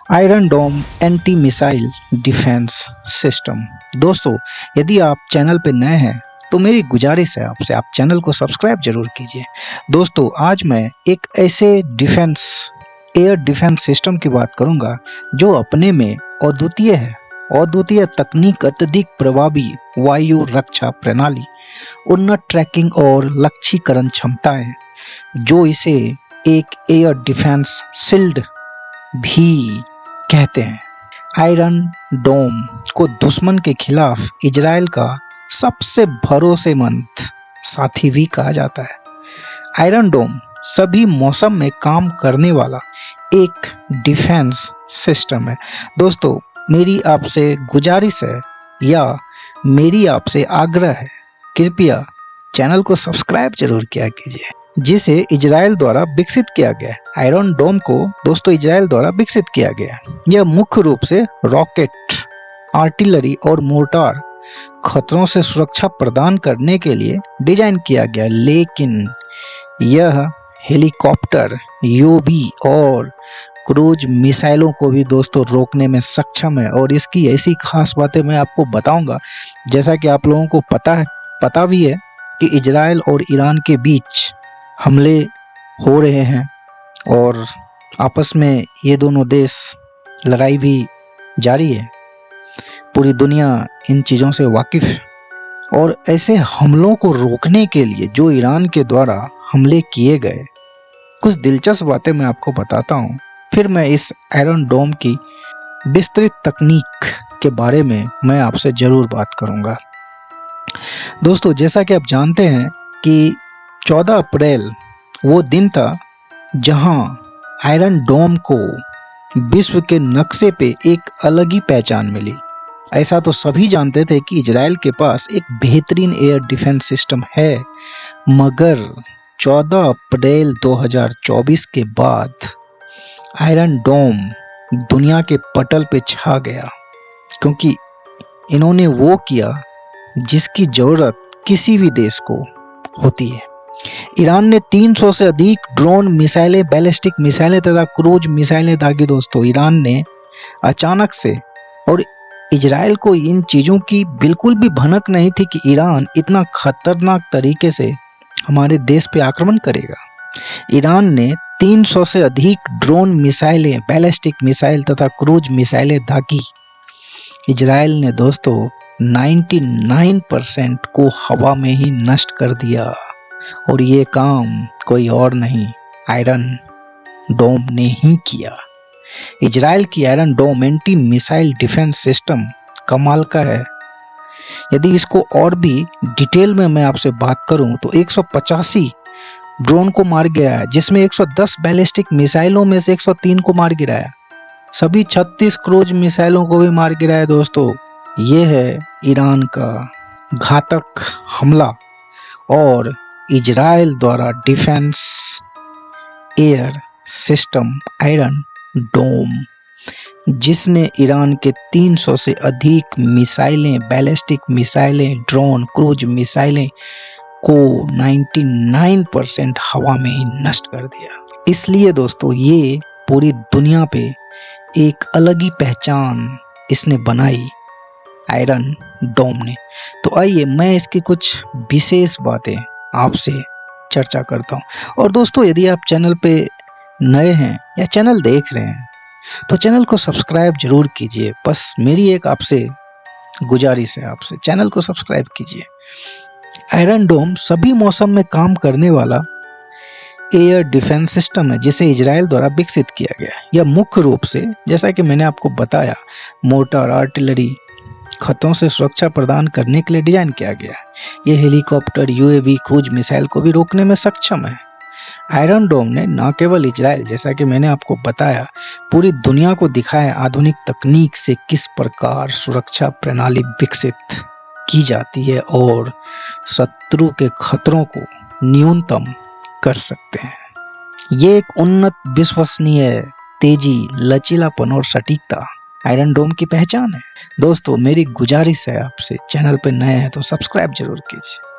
Iron डोम anti missile defence system. दोस्तों, यदि आप चैनल पे नए हैं तो मेरी गुजारिश है आपसे, आप चैनल को सब्सक्राइब जरूर कीजिए। दोस्तों, आज मैं एक ऐसे एयर डिफेंस सिस्टम की बात करूंगा जो अपने में अद्वितीय है। अद्वितीय तकनीक, अत्यधिक प्रभावी वायु रक्षा प्रणाली, उन्नत ट्रैकिंग और लक्ष्यीकरण क्षमताएं, जो इसे एक एयर डिफेंस शील्ड भी कहते हैं। आयरन डोम को दुश्मन के खिलाफ इजराइल का सबसे भरोसेमंद साथी भी कहा जाता है। आयरन डोम सभी मौसम में काम करने वाला एक डिफेंस सिस्टम है। दोस्तों, मेरी आपसे गुजारिश है या मेरी आपसे आग्रह है, कृपया चैनल को सब्सक्राइब जरूर किया कीजिए, जिसे इजराइल द्वारा विकसित किया गया। आयरन डोम को दोस्तों इजराइल द्वारा विकसित किया गया। यह मुख्य रूप से रॉकेट, आर्टिलरी और मोर्टार खतरों से सुरक्षा प्रदान करने के लिए डिजाइन किया गया, लेकिन यह हेलीकॉप्टर, यूएवी और क्रूज मिसाइलों को भी दोस्तों रोकने में सक्षम है। और इसकी ऐसी खास बातें मैं आपको बताऊंगा। जैसा कि आप लोगों को पता भी है कि इजराइल और ईरान के बीच हमले हो रहे हैं और आपस में ये दोनों देश लड़ाई भी जारी है। पूरी दुनिया इन चीज़ों से वाकिफ है और ऐसे हमलों को रोकने के लिए जो ईरान के द्वारा हमले किए गए, कुछ दिलचस्प बातें मैं आपको बताता हूँ। फिर मैं इस आयरन डोम की विस्तृत तकनीक के बारे में मैं आपसे ज़रूर बात करूँगा। दोस्तों, जैसा कि आप जानते हैं कि 14 अप्रैल वो दिन था जहां आयरन डोम को विश्व के नक्शे पे एक अलग ही पहचान मिली। ऐसा तो सभी जानते थे कि इजराइल के पास एक बेहतरीन एयर डिफेंस सिस्टम है, मगर 14 अप्रैल 2024 के बाद आयरन डोम दुनिया के पटल पे छा गया, क्योंकि इन्होंने वो किया जिसकी ज़रूरत किसी भी देश को होती है। ईरान ने 300 से अधिक ड्रोन मिसाइलें, बैलिस्टिक मिसाइलें तथा क्रूज मिसाइलें दागी। दोस्तों, ईरान ने अचानक से, और इजराइल को इन चीज़ों की बिल्कुल भी भनक नहीं थी कि ईरान इतना खतरनाक तरीके से हमारे देश पे आक्रमण करेगा। ईरान ने 300 से अधिक ड्रोन मिसाइलें, बैलिस्टिक मिसाइल तथा क्रूज मिसाइलें दागी। इजराइल ने दोस्तों 99% को हवा में ही नष्ट कर दिया, और ये काम कोई और नहीं, आयरन डोम ने ही किया। इजराइल की आयरन डोम एंटी मिसाइल डिफेंस सिस्टम कमाल का है। यदि इसको और भी डिटेल में मैं आपसे बात करूं तो 185 ड्रोन को मार गिराया, जिसमें 110 बैलिस्टिक मिसाइलों में से 103 को मार गिराया। सभी 36 क्रूज मिसाइलों को भी मार गिराया। दोस्तों, ये है ईरान का घातक हमला और इजराइल द्वारा डिफेंस एयर सिस्टम आयरन डोम, जिसने ईरान के 300 से अधिक मिसाइलें, बैलिस्टिक मिसाइलें, ड्रोन, क्रूज मिसाइलें को 99% हवा में ही नष्ट कर दिया। इसलिए दोस्तों, ये पूरी दुनिया पे एक अलग ही पहचान इसने बनाई, आयरन डोम ने। तो आइए मैं इसकी कुछ विशेष बातें आपसे चर्चा करता हूँ। और दोस्तों, यदि आप चैनल पे नए हैं या चैनल देख रहे हैं तो चैनल को सब्सक्राइब जरूर कीजिए। बस मेरी एक आपसे गुजारिश है, आपसे चैनल को सब्सक्राइब कीजिए। आयरन डोम सभी मौसम में काम करने वाला एयर डिफेंस सिस्टम है, जिसे इजराइल द्वारा विकसित किया गया। यह मुख्य रूप से, जैसा कि मैंने आपको बताया, मोर्टार, आर्टिलरी खतरों से सुरक्षा प्रदान करने के लिए डिजाइन किया गया है। यह हेलीकॉप्टर, यूएवी, क्रूज मिसाइल को भी रोकने में सक्षम है। आयरन डोम ने न केवल इजराइल, जैसा कि मैंने आपको बताया, पूरी दुनिया को दिखाया आधुनिक तकनीक से किस प्रकार सुरक्षा प्रणाली विकसित की जाती है और शत्रु के खतरों को न्यूनतम कर सकते हैं। ये एक उन्नत, विश्वसनीय, तेजी, लचीलापन और सटीकता आयरन डोम की पहचान है। दोस्तों, मेरी गुजारिश है आपसे, चैनल पर नए हैं तो सब्सक्राइब जरूर कीजिए।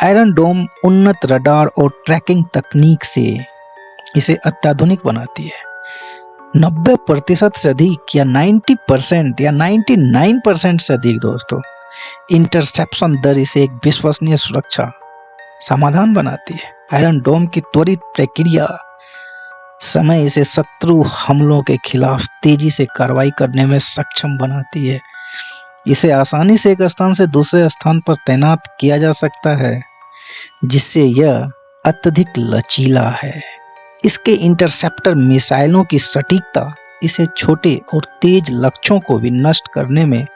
आयरन डोम उन्नत रडार और ट्रैकिंग तकनीक से इसे अत्याधुनिक बनाती है। 90% से अधिक या 90% या 99% से अधिक दोस्तों इंटरसेप्शन दर इसे एक विश्वसनीय सुरक्षा समाधान बनाती है। आयरन डोम की त्वरित प्रक्रिया समय इसे शत्रु हमलों के खिलाफ तेजी से कार्रवाई करने में सक्षम बनाती है। इसे आसानी से एक स्थान से दूसरे स्थान पर तैनात किया जा सकता है, जिससे यह अत्यधिक लचीला है। इसके इंटरसेप्टर मिसाइलों की सटीकता इसे छोटे और तेज लक्ष्यों को भी नष्ट करने में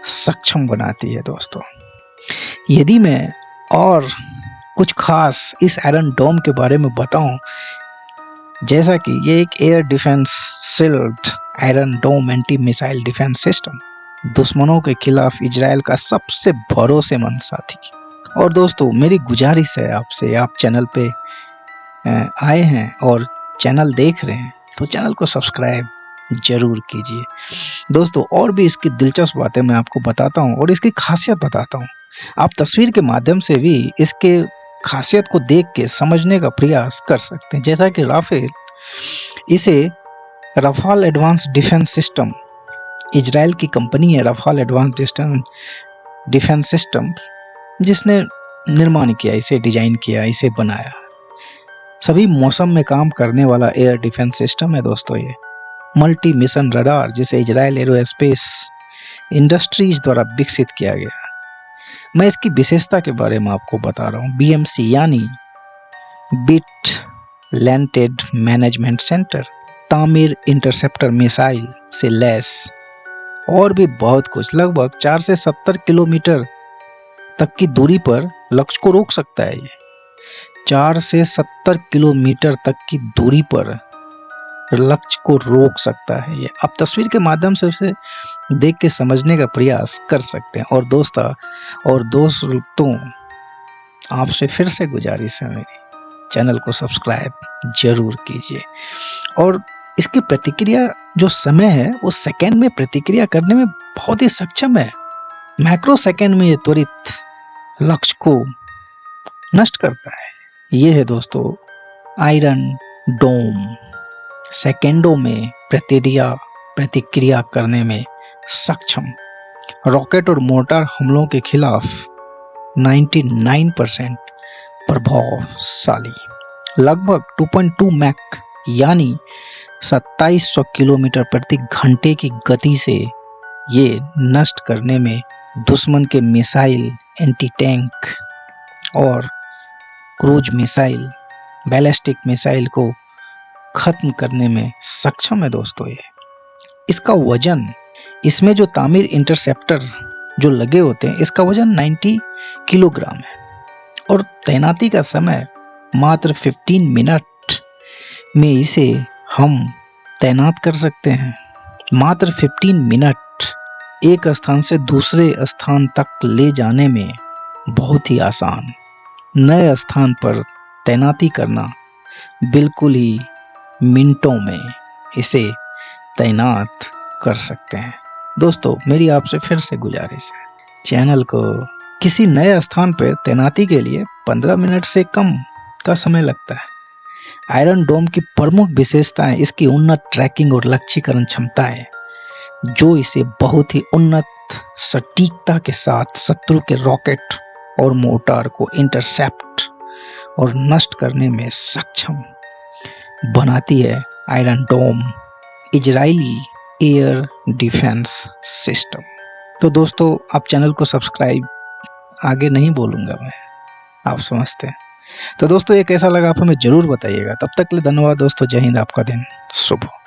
सक्षम बनाती है। दोस्तों, यदि मैं और कुछ खास इस आयरन डोम के बारे में बताऊं, जैसा कि ये एक एयर डिफेंस शील्ड आयरन डोम एंटी मिसाइल डिफेंस सिस्टम, दुश्मनों के खिलाफ इजराइल का सबसे भरोसेमंद साथी। और दोस्तों, मेरी गुजारिश है आपसे, आप चैनल पे आए हैं और चैनल देख रहे हैं तो चैनल को सब्सक्राइब जरूर कीजिए। दोस्तों, और भी इसकी दिलचस्प बातें मैं आपको बताता हूँ और इसकी खासियत बताता हूँ। आप तस्वीर के माध्यम से भी इसके खासियत को देख के समझने का प्रयास कर सकते हैं। जैसा कि राफेल, इसे Rafale advance defence system, Israel की कंपनी है रफाल एडवांस डिफेंस सिस्टम, जिसने निर्माण किया, इसे डिजाइन किया, इसे बनाया। सभी मौसम में काम करने वाला एयर डिफेंस सिस्टम है दोस्तों। ये मल्टी मिशन रडार, जिसे इजराइल एरोस्पेस इंडस्ट्रीज द्वारा विकसित किया गया। मैं इसकी विशेषता के बारे में आपको बता रहा हूँ। BMC यानी बिट लैंडेड मैनेजमेंट सेंटर, तामीर इंटरसेप्टर मिसाइल से लैस और भी बहुत कुछ। लगभग 4 से 70 किलोमीटर तक की दूरी पर लक्ष्य को रोक सकता है। ये 4 से 70 किलोमीटर तक की दूरी पर लक्ष्य को रोक सकता है। ये आप तस्वीर के माध्यम से उसे देख के समझने का प्रयास कर सकते हैं। और दोस्तों, आपसे फिर से गुजारिश है मेरी, चैनल को सब्सक्राइब जरूर कीजिए। और इसकी प्रतिक्रिया जो समय है वो सेकंड में प्रतिक्रिया करने में बहुत ही सक्षम है। माइक्रो सेकंड में ये त्वरित लक्ष्य को नष्ट करता है। ये है दोस्तों आयरन डोम, सेकेंडों में प्रतिक्रिया करने में सक्षम, रॉकेट और मोर्टार हमलों के खिलाफ 99% प्रभावशाली, लगभग 2.2 मैक यानी 2700 किलोमीटर प्रति घंटे की गति से ये नष्ट करने में दुश्मन के मिसाइल, एंटी टैंक और क्रूज मिसाइल, बैलिस्टिक मिसाइल को खत्म करने में सक्षम है। दोस्तों, ये इसका वजन, इसमें जो तामीर इंटरसेप्टर जो लगे होते हैं, इसका वजन 90 किलोग्राम है और तैनाती का समय मात्र 15 मिनट में इसे हम तैनात कर सकते हैं। मात्र 15 मिनट एक स्थान से दूसरे स्थान तक ले जाने में बहुत ही आसान। नए स्थान पर तैनाती करना बिल्कुल ही मिनटों में इसे तैनात कर सकते हैं। दोस्तों, मेरी आपसे फिर से गुजारिश है, चैनल को किसी नए स्थान पर तैनाती के लिए 15 मिनट से कम का समय लगता है। आयरन डोम की प्रमुख विशेषताएं इसकी उन्नत ट्रैकिंग और लक्ष्यीकरण क्षमता है, जो इसे बहुत ही उन्नत सटीकता के साथ शत्रु के रॉकेट और मोर्टार को इंटरसेप्ट और नष्ट करने में सक्षम बनाती है। आयरन डोम इजरायली एयर डिफेंस सिस्टम। तो दोस्तों, आप चैनल को सब्सक्राइब, आगे नहीं बोलूँगा मैं, आप समझते हैं। तो दोस्तों, ये कैसा लगा आप हमें ज़रूर बताइएगा। तब तक के लिए धन्यवाद दोस्तों। जय हिंद, आपका दिन शुभ हो।